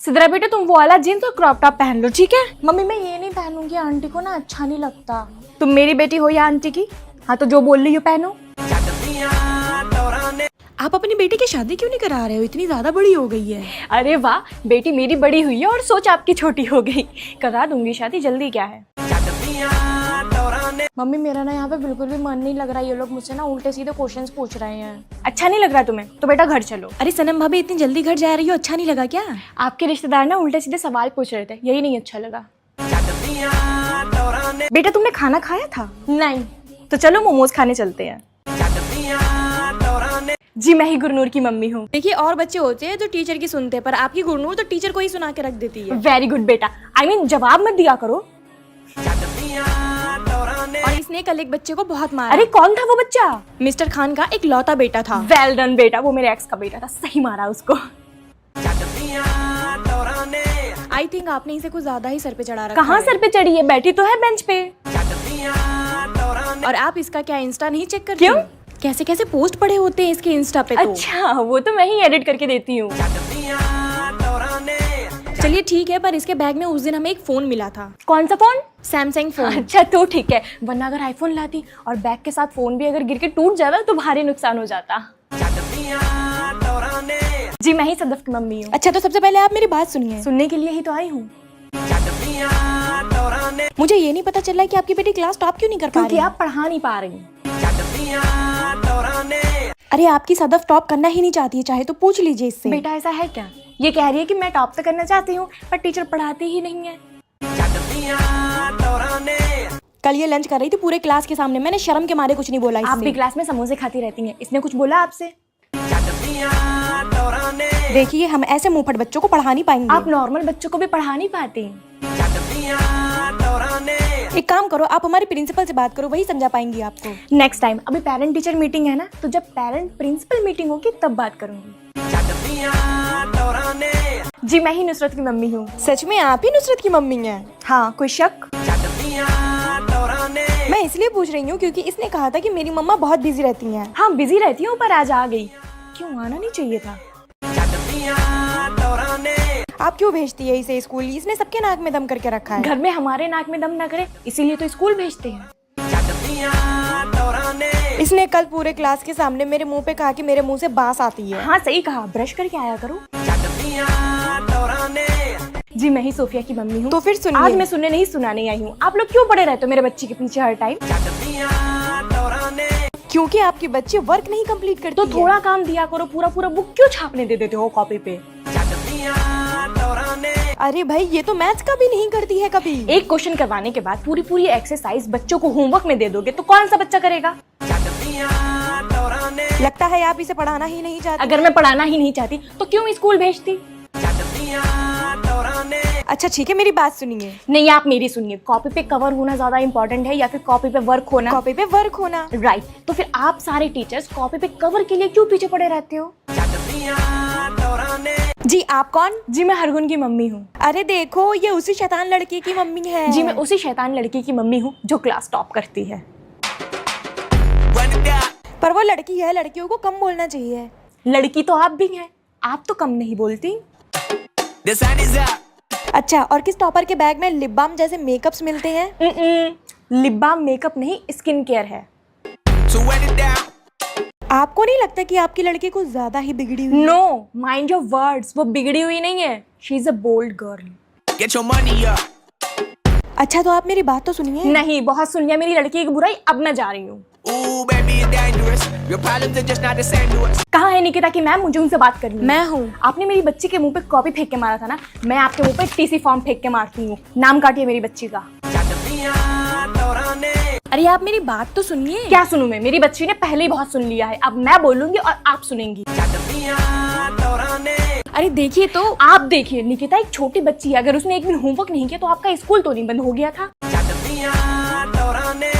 सिद्रा बेटा तुम वो वाला जीन्स और क्रॉप टॉप पहन लो, ठीक है? मम्मी मैं ये नहीं पहनूंगी, आंटी को ना अच्छा नहीं लगता। तुम मेरी बेटी हो या आंटी की? हाँ तो जो बोल रही हो पहनो। आप अपनी बेटी की शादी क्यों नहीं करा रहे हो? इतनी ज्यादा बड़ी हो गई है। अरे वाह, बेटी मेरी बड़ी हुई है और सोच आपकी छोटी हो गई। करा दूंगी शादी, जल्दी क्या है। मम्मी मेरा ना यहाँ पे बिल्कुल भी मन नहीं लग रहा, ये लोग मुझसे ना उल्टे सीधे क्वेश्चंस पूछ रहे हैं। अच्छा नहीं लग रहा तुम्हें तो बेटा घर चलो। अरे सनम भाभी इतनी जल्दी घर जा रही हो, अच्छा नहीं लगा क्या? आपके रिश्तेदार ना उल्टे सीधे सवाल पूछ रहे थे, यही नहीं अच्छा लगा। बेटा तुमने खाना खाया था? नहीं। तो चलो मोमोज खाने चलते हैं। जी मैं ही गुरनूर की मम्मी हूँ। देखिए और बच्चे होते हैं जो टीचर की सुनते हैं, पर आपकी गुरनूर तो टीचर को ही सुना के रख देती है। वेरी गुड बेटा, I mean, जवाब मत दिया करो। और इसने कल एक बच्चे को बहुत मारा। अरे कौन था वो बच्चा? मिस्टर खान का एक लौता बेटा था। वेल डन बेटा, वो मेरे एक्स का बेटा था, सही मारा उसको। आई थिंक आपने इसे कुछ ज्यादा ही सर पे चढ़ा रखा कहाँ है। सर पे चढ़ी है, बैठी तो है बेंच पे। और आप इसका क्या इंस्टा नहीं चेक करती? क्यों? कैसे कैसे पोस्ट पड़े होते हैं इसके इंस्टा पे तो। अच्छा वो तो मैं ही एडिट करके देती हूँ। चलिए ठीक है, पर इसके बैग में उस दिन हमें एक फोन मिला था। कौन सा फोन? Samsung phone. अच्छा तो ठीक है, वरना अगर आईफोन लाती और बैग के साथ फोन भी अगर गिर के टूट जाता तो भारी नुकसान हो जाता। जी मैं ही सदफ की मम्मी हूँ। अच्छा तो सबसे पहले आप मेरी बात सुनिए। सुनने के लिए ही तो आई हूँ। मुझे ये नहीं पता चल रहा है कि आपकी बेटी क्लास टॉप क्यों नहीं कर पा क्योंकि रही? आप पढ़ा नहीं पा रही। अरे आपकी सदफ टॉप करना ही नहीं चाहती है, चाहे तो पूछ लीजिए इससे। बेटा ऐसा है क्या? ये कह रही है कि मैं टॉप तो करना चाहती हूँ पर टीचर पढ़ाती ही नहीं है। कल ये लंच कर रही थी पूरे क्लास के सामने, मैंने शर्म के मारे कुछ नहीं बोला आप भी इससे। क्लास में समोसे खाती रहती हैं, इसने कुछ बोला आपसे? देखिए हम ऐसे मुंहफट बच्चों को पढ़ा नहीं पाएंगे। आप नॉर्मल बच्चों को भी पढ़ा नहीं पाती। एक काम करो, आप हमारे प्रिंसिपल से बात करो, वही समझा पाएंगी आपको। नेक्स्ट टाइम, अभी पेरेंट टीचर मीटिंग है ना, तो जब पेरेंट प्रिंसिपल मीटिंग होगी तब बात करूंगी। जी मैं ही नुसरत की मम्मी हूँ। सच में आप ही नुसरत की मम्मी हैं? हाँ कोई शक? मैं इसलिए पूछ रही हूँ क्योंकि इसने कहा था कि मेरी मम्मा बहुत बिजी रहती हैं। हाँ बिजी रहती हूँ पर आज आ गई। क्यों आना नहीं चाहिए था? आप क्यों भेजती है इसे स्कूल? इसने सबके नाक में दम करके रखा है। घर में हमारे नाक में दम ना करे इसीलिए तो स्कूल भेजते हैं। इसने कल पूरे क्लास के सामने मेरे मुंह पे कहा कि मेरे मुंह से बांस आती है। हाँ सही कहा, ब्रश करके आया करो। जी मैं ही सोफिया की मम्मी हूँ। तो फिर सुनिए। आज मैं सुनने नहीं सुनाने आई हूँ। आप लोग क्यों पड़े रहते हो मेरे बच्चे के पीछे हर टाइम? क्योंकि आपकी बच्ची वर्क नहीं कंप्लीट करती तो है। थोड़ा काम दिया करो, पूरा पूरा बुक क्यों छापने दे देते हो कॉपी पे? अरे भाई ये तो मैथ्स का भी नहीं करती है कभी। एक क्वेश्चन करवाने के बाद पूरी पूरी एक्सरसाइज बच्चों को होमवर्क में दे दोगे तो कौन सा बच्चा करेगा? लगता है आप इसे पढ़ाना ही नहीं चाहती। अगर मैं पढ़ाना ही नहीं चाहती तो क्यों स्कूल भेजती? अच्छा ठीक है, मेरी बात सुनिए। नहीं आप मेरी सुनिए, कॉपी पे कवर होना ज्यादा इंपॉर्टेंट है या फिर कॉपी पे वर्क होना? कॉपी पे वर्क होना। राइट। तो फिर आप सारे टीचर्स कॉपी पे कवर के लिए क्यों पीछे पड़े रहते हो? जी आप कौन? जी मैं हरगुन की मम्मी हूँ। अरे देखो ये उसी शैतान लड़की की मम्मी है। जी मैं उसी शैतान लड़की की मम्मी हूँ जो क्लास टॉप करती है। पर वो लड़की है, लड़कियों को कम बोलना चाहिए। लड़की तो आप भी हैं, आप तो कम नहीं बोलती। अच्छा और किस टॉपर के बैग में लिप बाम जैसे मेकअप्स मिलते हैं? लिप बाम मेकअप नहीं, स्किन केयर है। आपको नहीं लगता कि आपकी लड़की कुछ ज्यादा ही बिगड़ी हुई है? नो माइंड योर वर्ड्स, वो बिगड़ी हुई नहीं है। She is a bold girl. अच्छा तो आप मेरी बात तो सुनिए। नहीं बहुत सुन लिया मेरी लड़की की बुराई, अब मैं जा रही हूँ। कहाँ है निकिता की मैम, मुझे उनसे बात करनी है। मैं हूँ। आपने मेरी बच्ची के मुंह पे कॉपी फेंक के मारा था ना, मैं आपके मुंह पे टीसी फॉर्म फेंक के मारती हूँ। नाम काटिए मेरी बच्ची का। अरे आप मेरी बात तो सुनिए। क्या सुनूं मैं? मेरी बच्ची ने पहले ही बहुत सुन लिया है, अब मैं बोलूंगी और आप सुनेंगी। अरे देखिए तो। आप देखिए निकिता एक छोटी बच्ची है, अगर उसने एक दिन होमवर्क नहीं किया तो आपका स्कूल तो नहीं बंद हो गया था?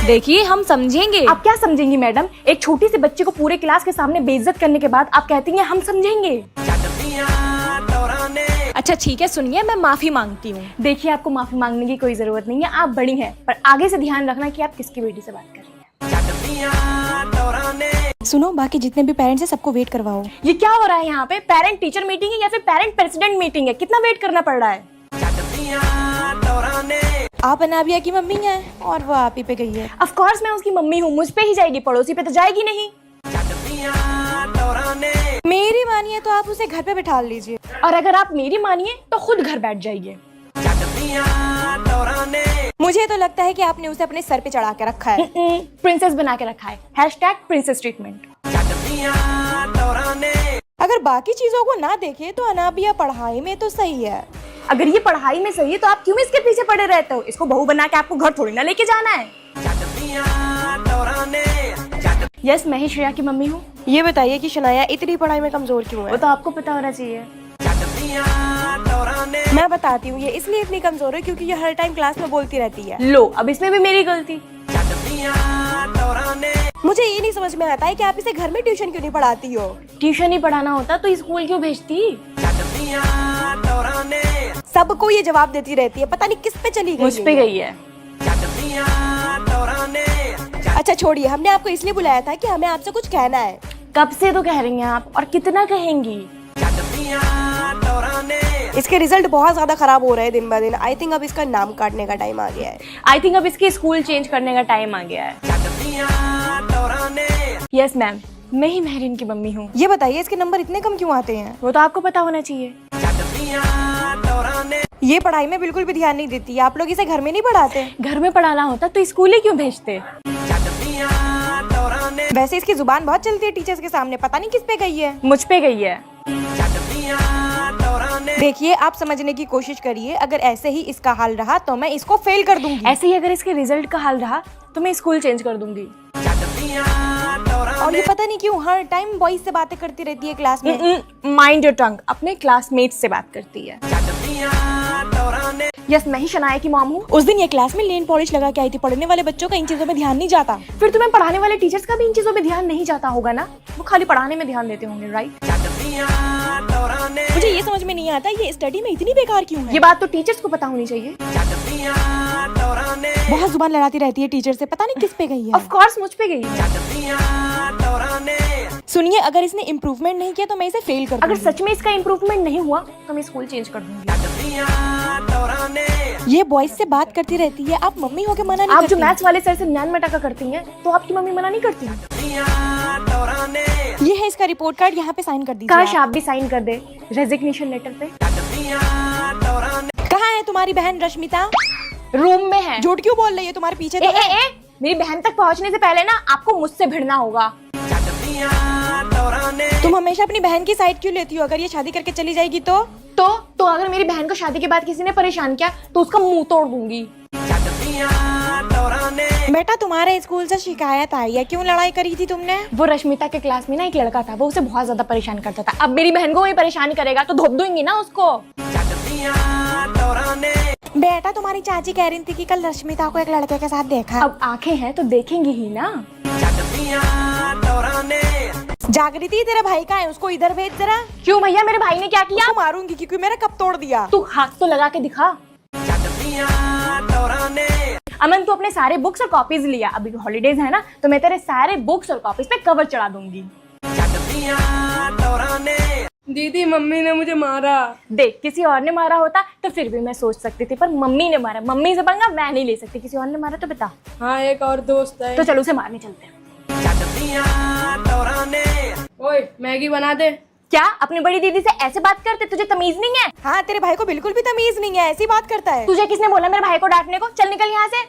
देखिए हम समझेंगे। आप क्या समझेंगी मैडम? एक छोटी सी बच्ची को पूरे क्लास के सामने बेइज्जत करने के बाद आप कहती हैं हम समझेंगे। अच्छा ठीक है सुनिए, मैं माफी मांगती हूँ। देखिए आपको माफी मांगने की कोई जरूरत नहीं है, आप बड़ी हैं, पर आगे से ध्यान रखना कि आप किसकी बेटी से बात कर रही हैं। सुनो, बाकी जितने भी पेरेंट्स हैं सबको वेट करवाओ। ये क्या हो रहा है यहाँ पे? पेरेंट टीचर मीटिंग है या फिर पेरेंट प्रेसिडेंट मीटिंग है? कितना वेट करना पड़ रहा है? आप अनाबिया की मम्मी हैं और वो आप ही पे गई है। ऑफ कोर्स मैं उसकी मम्मी हूँ, मुझ पे ही जाएगी, पड़ोसी पे तो जाएगी नहीं। मेरी मानिए तो आप उसे घर पे बिठा लीजिए। और अगर आप मेरी मानिए तो खुद घर बैठ जाइए। मुझे तो लगता है कि आपने उसे अपने सर पे चढ़ा के रखा है। प्रिंसेस बना के रखा है। Hashtag princess treatment. अगर बाकी चीजों को ना देखे तो अनाबिया पढ़ाई में तो सही है। अगर ये पढ़ाई में सही है तो आप क्यों इसके पीछे पड़े रहते हो? इसको बहू बना के आपको घर थोड़ी ना लेके जाना है। यस, मैं ही श्रेया की मम्मी हूँ। ये बताइए कि शनाया इतनी पढ़ाई में कमजोर क्यों वो है? तो आपको पता होना चाहिए। मैं बताती हूँ, ये इसलिए इतनी कमजोर है क्योंकि ये हर टाइम क्लास में बोलती रहती है। लो, अब इसमें भी मेरी गलती। मुझे ये नहीं समझ में आता है कि आप इसे घर में ट्यूशन क्यों नहीं पढ़ाती हो। ट्यूशन ही पढ़ाना होता तो स्कूल क्यों भेजती? सबको ये जवाब देती रहती है, पता नहीं किस पे चली गई। मुझ पे गई है। अच्छा छोड़िए, हमने आपको इसलिए बुलाया था कि हमें आपसे कुछ कहना है। कब से तो कह रही हैं आप, और कितना कहेंगी? इसके रिजल्ट बहुत ज्यादा खराब हो रहे हैं दिन ब दिन। आई थिंक अब इसका नाम काटने का टाइम आ गया है। आई थिंक अब इसकी स्कूल चेंज करने का टाइम आ गया है। यस मैम, मैं ही महरीन की मम्मी हूँ। ये बताइए इसके नंबर इतने कम क्यों आते हैं? वो तो आपको पता होना चाहिए। ये पढ़ाई में बिल्कुल भी ध्यान नहीं देती। आप लोग इसे घर में नहीं पढ़ाते? घर में पढ़ाना होता तो स्कूल ही क्यों भेजते? वैसे इसकी जुबान बहुत चलती है टीचर्स के सामने, पता नहीं किस पे गई है। मुझ पे गई है। देखिए, आप समझने की कोशिश करिए। अगर ऐसे ही इसका हाल रहा तो मैं इसको फेल कर दूंगी। ऐसे ही अगर इसके रिजल्ट का हाल रहा तो मैं स्कूल चेंज कर दूंगी। और ये पता नहीं क्यों हर टाइम बॉयज से बातें करती रहती है क्लास में। माइंड योर टंग, अपने क्लासमेट्स से बात करती है। यस, मैं ही शनाया की मॉम हूँ। उस दिन ये क्लास में नेल पॉलिश लगा के आई थी। पढ़ने वाले बच्चों का इन चीजों में ध्यान नहीं जाता। फिर तुम्हें पढ़ाने वाले टीचर्स का भी इन चीजों में ध्यान नहीं जाता होगा ना? वो खाली पढ़ाने में ध्यान देते होंगे, राइट? मुझे ये समझ में नहीं आता ये स्टडी में इतनी बेकार क्यों है। ये बात तो टीचर्स को पता होनी चाहिए। बहुत जुबान लड़ाती रहती है टीचर से, पता नहीं किस पे गई है। ऑफ कोर्स मुझ पे गई है। सुनिए, अगर इसने इम्प्रूवमेंट नहीं किया तो मैं इसे फेल कर अगर दूंगी। सच में इसका इम्प्रूवमेंट नहीं हुआ तो मैं स्कूल चेंज कर दूंगी। ये बॉयज से बात करती रहती है, आप मम्मी होके मना नहीं आप करती? जो मैथ्स वाले सर से ज्ञान मटाका करती हैं तो आपकी मम्मी मना नहीं करती? ये है इसका रिपोर्ट कार्ड, यहाँ पे साइन कर दीजिए। काश आप भी साइन कर दे रेजिग्नेशन लेटर पे। कहाँ है तुम्हारी बहन रश्मिता? रूम में है। झूठ क्यों बोल रही है? तुम्हारे पीछे तो ए, है। ए, ए, मेरी बहन तक पहुंचने से पहले ना आपको मुझसे भिड़ना होगा। तुम हमेशा अपनी बहन की साइड क्यों लेती हो? अगर ये शादी करके चली जाएगी तो अगर मेरी बहन को शादी के बाद किसी ने परेशान किया तो उसका मुंह तोड़ दूंगी। बेटा, तुम्हारे स्कूल से शिकायत आई है, क्यों लड़ाई करी थी तुमने? वो रश्मिता के क्लास में ना एक लड़का था, वो उसे बहुत ज्यादा परेशान करता था। अब मेरी बहन को वही परेशान करेगा तो धोप दूंगी ना उसको। बेटा, तुम्हारी चाची कह रही थी कि कल रश्मिता को एक लड़के के साथ देखा। अब आंखें हैं तो देखेंगी ही ना। जागृति, तेरा भाई कहाँ है? उसको इधर भेज जरा। क्यों भैया, मेरे भाई ने क्या किया? उसको मारूंगी क्योंकि मेरा कप तोड़ दिया। तू हाथ तो लगा के दिखा। अमन, तू अपने सारे बुक्स और कॉपीज लिया। अभी हॉलीडेज है ना तो मैं तेरे सारे बुक्स और कॉपीज पे कवर चढ़ा दूंगी। दीदी, मम्मी ने मुझे मारा। देख, किसी और ने मारा होता तो फिर भी मैं सोच सकती थी, पर मम्मी ने मारा। मम्मी से पंगा मैं नहीं ले सकती। किसी और ने मारा तो बता। हाँ, एक और दोस्त है। तो चलो उसे मारने चलते हैं। ओए, मैगी बना दे। क्या अपनी बड़ी दीदी से ऐसे बात करते? तुझे तमीज नहीं है? हाँ, तेरे भाई को बिल्कुल भी तमीज नहीं है, ऐसी बात करता है। तुझे किसने बोला मेरे भाई को डांटने को? चल निकल यहाँ से।